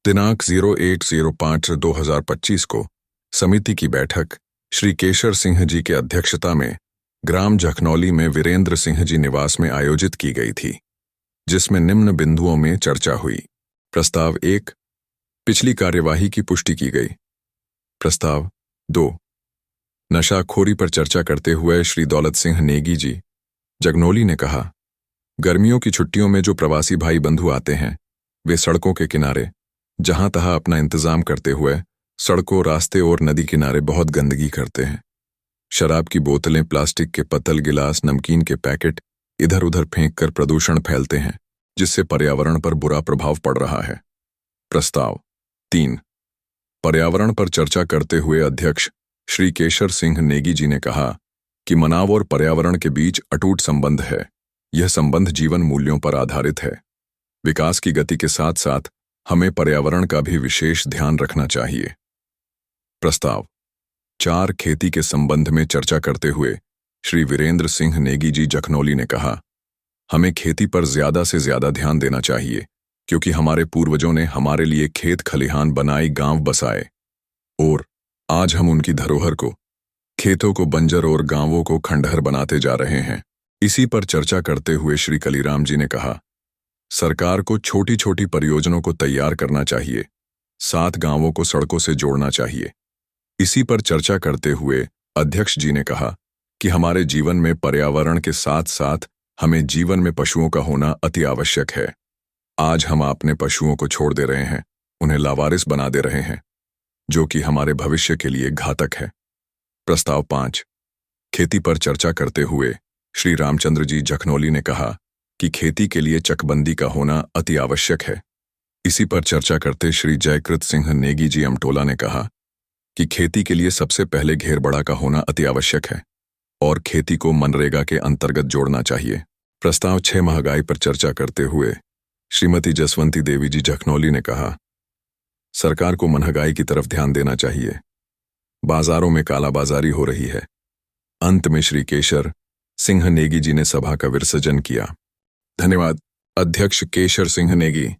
दिनांक 01/05/2025 को समिति की बैठक श्री केशर सिंह जी के अध्यक्षता में ग्राम जखनौली में वीरेंद्र सिंह जी निवास में आयोजित की गई थी, जिसमें निम्न बिंदुओं में चर्चा हुई। प्रस्ताव 1, पिछली कार्यवाही की पुष्टि की गई। प्रस्ताव 2, नशाखोरी पर चर्चा करते हुए श्री दौलत सिंह नेगी जी जगनौली ने कहा, गर्मियों की छुट्टियों में जो प्रवासी भाई बंधु आते हैं, वे सड़कों के किनारे जहां तहां अपना इंतजाम करते हुए सड़कों, रास्ते और नदी किनारे बहुत गंदगी करते हैं। शराब की बोतलें, प्लास्टिक के पत्तल, गिलास, नमकीन के पैकेट इधर उधर फेंक कर प्रदूषण फैलते हैं, जिससे पर्यावरण पर बुरा प्रभाव पड़ रहा है। प्रस्ताव 3, पर्यावरण पर चर्चा करते हुए अध्यक्ष श्री केशर सिंह नेगी जी ने कहा कि मनाव और पर्यावरण के बीच अटूट संबंध है। यह संबंध जीवन मूल्यों पर आधारित है। विकास की गति के साथ साथ हमें पर्यावरण का भी विशेष ध्यान रखना चाहिए। प्रस्ताव 4, खेती के संबंध में चर्चा करते हुए श्री वीरेंद्र सिंह नेगी जी जखनौली ने कहा, हमें खेती पर ज्यादा से ज्यादा ध्यान देना चाहिए, क्योंकि हमारे पूर्वजों ने हमारे लिए खेत खलिहान बनाई, गांव बसाए, और आज हम उनकी धरोहर को, खेतों को बंजर और गांवों को खंडहर बनाते जा रहे हैं। इसी पर चर्चा करते हुए श्री कलीराम जी ने कहा, सरकार को छोटी छोटी परियोजनाओं को तैयार करना चाहिए, 7 गांवों को सड़कों से जोड़ना चाहिए। इसी पर चर्चा करते हुए अध्यक्ष जी ने कहा कि हमारे जीवन में पर्यावरण के साथ साथ हमें जीवन में पशुओं का होना अति आवश्यक है। आज हम अपने पशुओं को छोड़ दे रहे हैं, उन्हें लावारिस बना दे रहे हैं, जो कि हमारे भविष्य के लिए घातक है। प्रस्ताव 5, खेती पर चर्चा करते हुए श्री रामचंद्र जी जखनौली ने कहा कि खेती के लिए चकबंदी का होना अति आवश्यक है। इसी पर चर्चा करते श्री जयकृत सिंह नेगी जी अमटोला ने कहा कि खेती के लिए सबसे पहले घेरबड़ा का होना अति आवश्यक है और खेती को मनरेगा के अंतर्गत जोड़ना चाहिए। प्रस्ताव 6, महंगाई पर चर्चा करते हुए श्रीमती जसवंती देवी जी जखनौली ने कहा, सरकार को महंगाई की तरफ ध्यान देना चाहिए, बाजारों में कालाबाजारी हो रही है। अंत में श्री केशर सिंह नेगी जी ने सभा का विसर्जन किया। धन्यवाद। अध्यक्ष केशर सिंह नेगी।